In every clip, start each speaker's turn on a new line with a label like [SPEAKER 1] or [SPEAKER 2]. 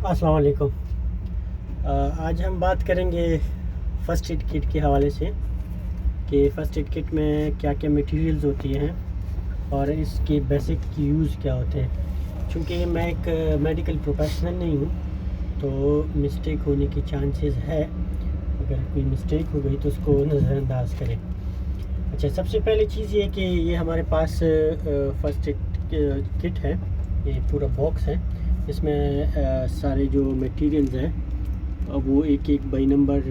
[SPEAKER 1] अस्सलाम वालेकुम। आज हम बात करेंगे फ़र्स्ट एड किट के हवाले से कि फ़र्स्ट एड किट में क्या क्या मटेरियल्स होती हैं और इसके बेसिक यूज़ क्या होते हैं। चूँकि मैं एक मेडिकल प्रोफेशनल नहीं हूँ तो मिस्टेक होने की चांसेस है। अगर कोई मिस्टेक हो गई तो उसको नज़रअंदाज करें। अच्छा, सबसे पहली चीज़ ये कि ये हमारे पास फ़र्स्ट एड किट है। ये पूरा बॉक्स है। इसमें सारे जो मटेरियल्स हैं वो एक एक बाई नंबर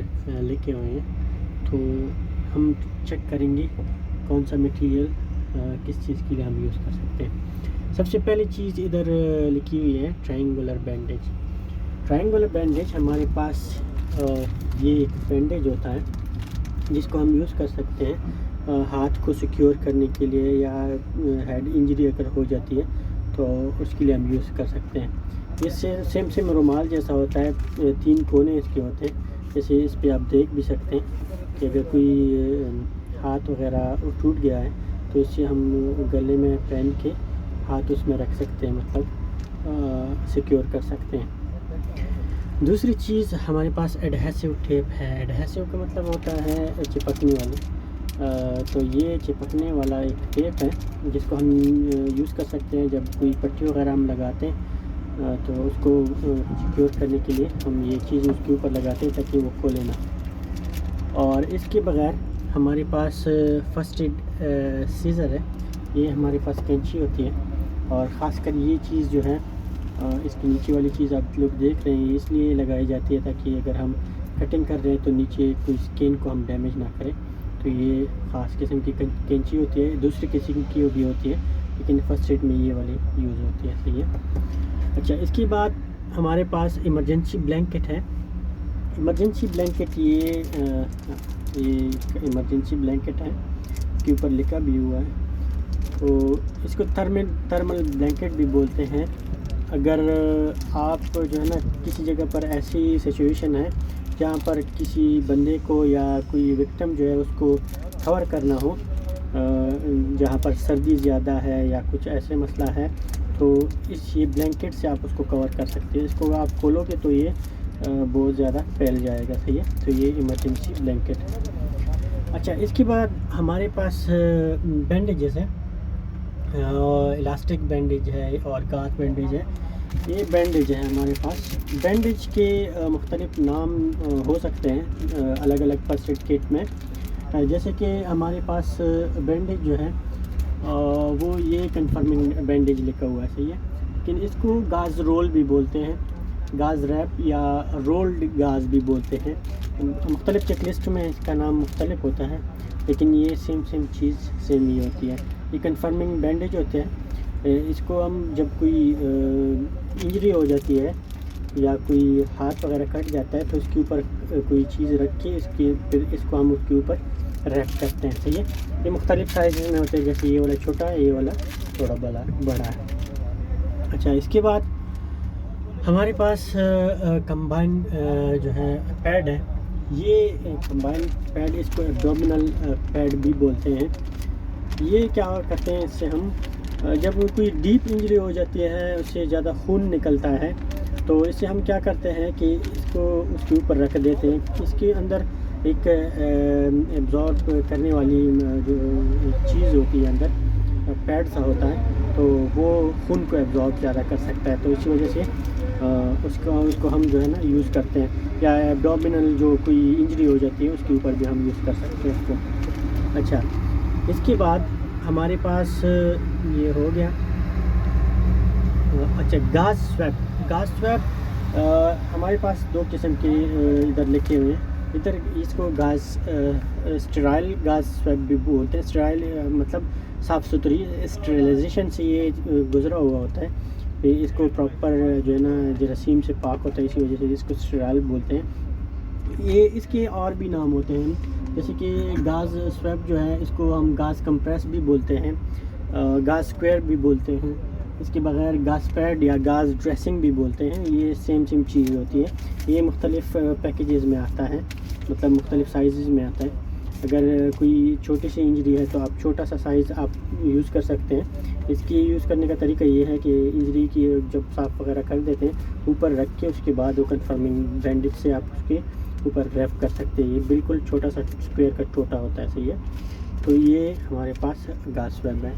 [SPEAKER 1] लिखे हुए हैं। तो हम चेक करेंगे कौन सा मटेरियल किस चीज़ के लिए हम यूज़ कर सकते हैं। सबसे पहली चीज़ इधर लिखी हुई है ट्रायंगुलर बैंडेज। ट्रायंगुलर बैंडेज हमारे पास ये एक बैंडेज होता है जिसको हम यूज़ कर सकते हैं हाथ को सिक्योर करने के लिए, या हेड इंजरी अगर हो जाती है तो उसके लिए हम यूज़ कर सकते हैं। इससे सेम रुमाल जैसा होता है, 3 कोने इसके होते हैं। जैसे इस पे आप देख भी सकते हैं कि अगर कोई हाथ वगैरह टूट गया है तो इससे हम गले में पहन के हाथ उसमें रख सकते हैं, मतलब सिक्योर कर सकते हैं। दूसरी चीज़ हमारे पास एडहेसिव टेप है। एडहेसिव का मतलब होता है चिपकने वाली। तो ये चिपकने वाला एक टेप है जिसको हम यूज़ कर सकते हैं जब कोई पट्टी वगैरह हम लगाते हैं। तो उसको सिक्योर करने के लिए हम ये चीज़ उसके ऊपर लगाते हैं ताकि वो खोले ना। और इसके बगैर हमारे पास फ़र्स्ट एड सीज़र है। ये हमारे पास कैंची होती है, और ख़ासकर ये चीज़ जो है इसकी नीचे वाली चीज़ आप लोग देख रहे हैं इसलिए लगाई जाती है ताकि अगर हम कटिंग कर रहे हैं तो नीचे कोई स्किन को हम डैमेज ना करें। तो ये ख़ास किस्म की कैंची होती है। दूसरी किस्म की भी होती है लेकिन फ़र्स्ट एड में ये वाली यूज़ होती है। सही है। अच्छा, इसके बाद हमारे पास इमरजेंसी ब्लैंकेट है। इमरजेंसी ब्लैंकेट ये इमरजेंसी ब्लैंकेट है, इसके ऊपर लिखा भी हुआ है। तो इसको थर्मल ब्लैंकेट भी बोलते हैं। अगर आप जो है ना किसी जगह पर ऐसी सिचुएशन है जहाँ पर किसी बंदे को या कोई विक्टिम जो है उसको कवर करना हो, जहाँ पर सर्दी ज़्यादा है या कुछ ऐसे मसला है, तो ये ब्लैंकेट से आप उसको कवर कर सकते हैं। इसको आप खोलोगे तो ये बहुत ज़्यादा फैल जाएगा। सही है। तो ये इमरजेंसी ब्लैंकेट है। अच्छा, इसके बाद हमारे पास बैंडेजेस है, इलास्टिक बैंडेज है और गाथ बैंडेज है। ये बैंडेज है हमारे पास। बैंडेज के मुख्तलिफ नाम हो सकते हैं अलग अलग फ़र्स्ट एड किट में। जैसे कि हमारे पास बैंडेज जो है वो ये कन्फर्मिंग बैंडेज लिखा हुआ है। सही है। लेकिन इसको गाज रोल भी बोलते हैं, गाज रैप या रोल्ड गाज भी बोलते हैं। मुख्तलिफ चेकलिस्ट में इसका नाम मुख्तलिफ होता है, लेकिन ये सेम चीज़ सेम ही होती है। ये कन्फर्मिंग बैंडेज होते हैं। इसको हम जब कोई इंजरी हो जाती है या कोई हाथ वगैरह कट जाता है तो इसके ऊपर कोई चीज़ रख के फिर इसको हम उसके ऊपर रैप करते हैं। सही है। ये मुख्तलिफ साइज़ में होते हैं, जैसे ये वाला छोटा है, ये वाला थोड़ा बड़ा है। अच्छा, इसके बाद हमारे पास कंबाइन जो है पैड है। ये कंबाइन पैड, इसको एब्डोमिनल पैड भी बोलते हैं। ये क्या करते हैं, इससे हम जब कोई डीप इंजरी हो जाती है, उससे ज़्यादा खून निकलता है, तो इससे हम क्या करते हैं कि इसको उसके ऊपर रख देते हैं। इसके अंदर एक एब्जॉर्ब करने वाली जो चीज़ होती है अंदर, पैड सा होता है, तो वो खून को एब्जॉर्ब ज़्यादा कर सकता है। तो इसी वजह से उसको हम जो है ना यूज़ करते हैं। या एब्डोमिनल जो कोई इंजरी हो जाती है उसके ऊपर भी हम यूज़ कर सकते हैं उसको। अच्छा, इसके बाद हमारे पास ये हो गया। अच्छा, गाज स्वैप हमारे पास 2 किस्म के इधर लिखे हुए हैं। इधर इसको स्टेराइल गाज स्वैप भी बोलते हैं। स्टेराइल मतलब साफ़ सुथरी, स्टेरिलाइजेशन से ये गुज़रा हुआ होता है। इसको प्रॉपर जो है ना जरासीम से पाक होता है, इसी वजह से इसको स्टेराइल बोलते हैं। ये इसके और भी नाम होते हैं, जैसे कि गाज स्वैप जो है इसको हम गाज कंप्रेस भी बोलते हैं, गाज स्क्वायर भी बोलते हैं। इसके बगैर गाज पैड या गाज ड्रेसिंग भी बोलते हैं। ये सेम चीज़ होती है। ये मुख्तलिफ़ पैकेजेस में आता है, मतलब मुख्तलिफ़ साइज़ में आता है। अगर कोई छोटी सी इंजरी है तो आप छोटा सा साइज़ आप यूज़ कर सकते हैं। इसकी यूज़ करने का तरीका ये है कि इंजरी की जब साफ़ वगैरह कर देते हैं ऊपर रख के उसके बाद वो कन्फर्मिंग बैंडेज से आप उसके ऊपर रैप कर सकते हैं। ये बिल्कुल छोटा सा स्क्वायर का टोटा होता है, सही है। तो ये हमारे पास गॉस वेब है।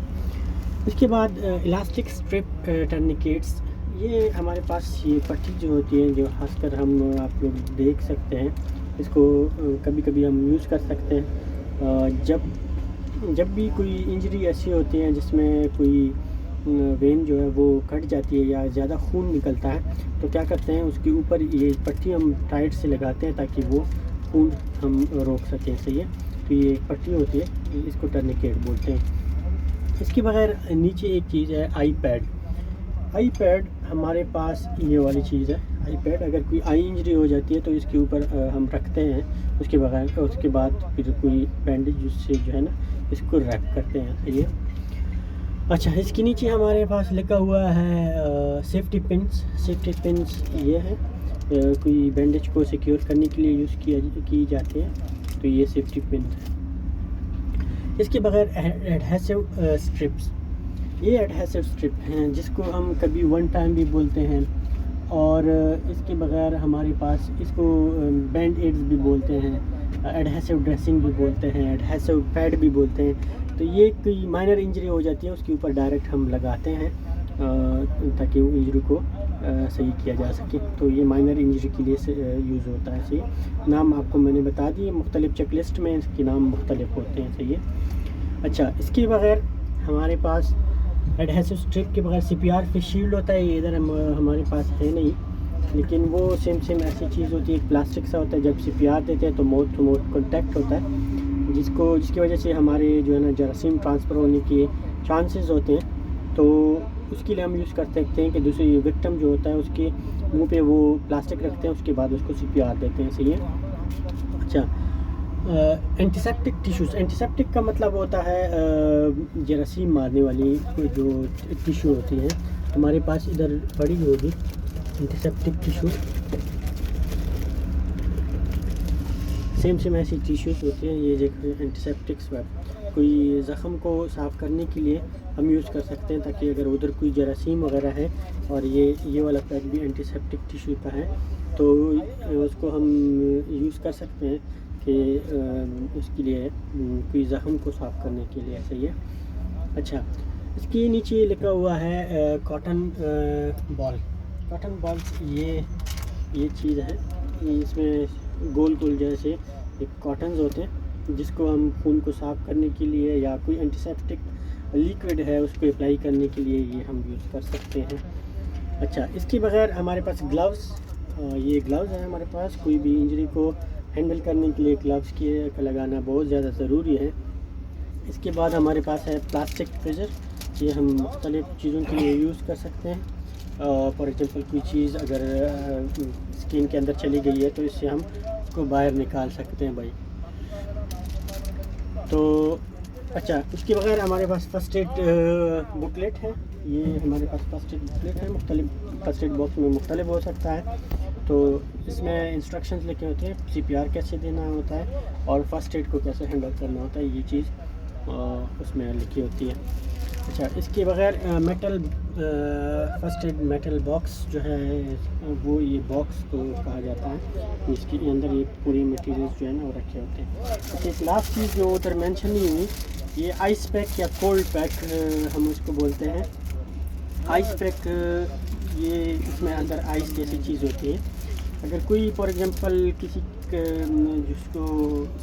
[SPEAKER 1] इसके बाद इलास्टिक स्ट्रिप टर्निकेट्स, ये हमारे पास ये पट्टी जो होती है, जो खासकर हम आप लोग देख सकते हैं, इसको कभी कभी हम यूज़ कर सकते हैं जब भी कोई इंजरी ऐसी होती है जिसमें कोई वेन जो है वो कट जाती है या ज़्यादा खून निकलता है, तो क्या करते हैं उसके ऊपर ये पट्टी हम टाइट से लगाते हैं ताकि वो खून हम रोक सकें, सही है। तो ये एक पट्टी होती है, इसको टर्निकेट बोलते हैं। इसके बगैर नीचे एक चीज़ है आई पैड हमारे पास ये वाली चीज़ है। आई पैड अगर कोई आई इंजरी हो जाती है तो इसके ऊपर हम रखते हैं, उसके बाद फिर कोई बैंडेज उससे जो है ना इसको रैप करते हैं, सही है। अच्छा, इसके नीचे हमारे पास लिखा हुआ है सेफ्टी पिन्स ये है कोई बैंडेज को सिक्योर करने के लिए यूज़ की जाती है, तो ये सेफ्टी पिन है। इसके बगैर एडहेसिव स्ट्रिप्स, ये एडहेसिव स्ट्रिप हैं जिसको हम कभी वन टाइम भी बोलते हैं, और इसके बगैर हमारे पास इसको बैंड एड्स भी बोलते हैं, एडहेसिव ड्रेसिंग भी बोलते हैं, एडहेसिव पैड भी बोलते हैं। तो ये कोई माइनर इंजरी हो जाती है उसके ऊपर डायरेक्ट हम लगाते हैं ताकि वो इंजरी को सही किया जा सके। तो ये माइनर इंजरी के लिए यूज़ होता है, सही है। नाम आपको मैंने बता दिए, मुख्तलिफ चेकलिस्ट में इसके नाम मुख्तलिफ होते हैं, सही है। अच्छा, इसके बगैर हमारे पास एडहेसिव स्ट्रिप के बगैर CPR फेस शील्ड होता है, ये इधर हमारे पास है नहीं, लेकिन वो सेम ऐसी चीज़ होती है, एक प्लास्टिक सा होता है। जब CPR देते हैं तो माउथ टू माउथ कॉन्टैक्ट होता है जिसकी वजह से हमारे जो है ना जरासीम ट्रांसफ़र होने के चांसेस होते हैं। तो उसके लिए हम यूज़ कर सकते हैं कि दूसरी विक्टिम जो होता है उसके मुंह पे वो प्लास्टिक रखते हैं, उसके बाद उसको CPR देते हैं, सही है। अच्छा, एंटीसेप्टिक टिश्यूज़, एंटीसेप्टिक का मतलब होता है जरासीम मारने वाली जो टिश्यू होती है। हमारे पास इधर बड़ी होगी एंटीसेप्टिक टिश्यू, सेम ऐसी टिश्यूज़ होती हैं। ये देखिए एंटीसेप्टिक स्वैब, कोई ज़ख़म को साफ़ करने के लिए हम यूज़ कर सकते हैं ताकि अगर उधर कोई जरासीम वगैरह है, और ये वाला पैड भी एंटीसेप्टिक टिश्यू का है, तो उसको हम यूज़ कर सकते हैं कि उसके लिए कोई ज़ख़म को साफ़ करने के लिए, सही है। अच्छा, इसके नीचे लिखा हुआ है कॉटन बॉल, ये चीज़ है, इसमें गोल जैसे एक कॉटन्स होते हैं जिसको हम खून को साफ़ करने के लिए या कोई एंटीसेप्टिक लिक्विड है उसको अप्लाई करने के लिए ये हम यूज़ कर सकते हैं। अच्छा, इसके बगैर हमारे पास ग्लव्स, ये ग्लव्स हैं हमारे पास। कोई भी इंजरी को हैंडल करने के लिए ग्लव्स के लगाना बहुत ज़्यादा ज़रूरी है। इसके बाद हमारे पास है प्लास्टिक ट्रेजर, ये हम मुख्तलिफ़ चीज़ों के लिए यूज़ कर सकते हैं। फॉर एग्ज़ाम्पल कोई चीज़ अगर स्किन के अंदर चली गई है तो इससे हम उसको बाहर निकाल सकते हैं भाई। तो अच्छा, इसके बगैर हमारे पास फ़र्स्ट एड बुकलेट है, ये हमारे पास फ़र्स्ट एड बुकलेट है। मुख्तलिफ़ फ़र्स्ट एड बॉक्स में मुख्तलिफ हो सकता है, तो इसमें इंस्ट्रक्शंस लिखे होते हैं, CPR कैसे देना होता है और फर्स्ट एड को कैसे हैंडल करना होता है, ये चीज़ उसमें लिखी होती है। अच्छा, इसके बगैर metal first aid metal box जो है वो, ये बॉक्स को कहा जाता है, इसके अंदर ये पूरी मटेरियल्स जो है ना वो रखे होते हैं। अच्छा, एक लास्ट चीज़ जो उधर मेंशन नहीं हुई, ये आइस पैक या कोल्ड पैक हम उसको बोलते हैं। आइस पैक, ये इसमें अंदर आइस जैसी चीज़ होती है। अगर कोई फॉर एग्ज़ाम्पल किसी जिसको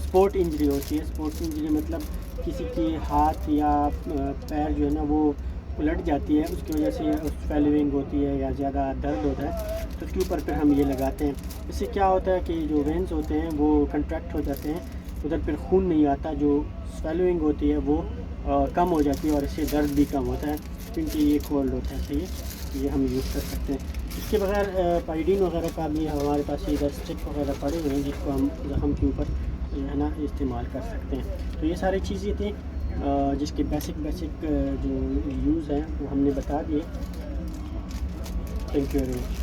[SPEAKER 1] स्पोर्ट इंजरी होती है, स्पोर्ट्स इंजरी मतलब किसी के हाथ या पैर जो है ना वो उलट जाती है, उसकी वजह से स्वेलिंग होती है या ज़्यादा दर्द होता है, तो उसके ऊपर फिर हम ये लगाते हैं। इससे क्या होता है कि जो वेन्स होते हैं वो कंट्रैक्ट हो जाते हैं, उधर फिर खून नहीं आता, जो स्वेलिंग होती है वो कम हो जाती है और इससे दर्द भी कम होता है, क्योंकि ये कोल्ड होता है, सही है। ये हम यूज़ कर सकते हैं। इसके बगैर पाइडीन वगैरह का भी हमारे पास ये स्टिक वगैरह पड़े हुए हैं जिसको हम ज़ख़म के ऊपर जो है ना इस्तेमाल कर सकते हैं। तो ये सारी चीज़ें थी जिसके बेसिक जो यूज़ हैं वो हमने बता दिए। Thank you very much.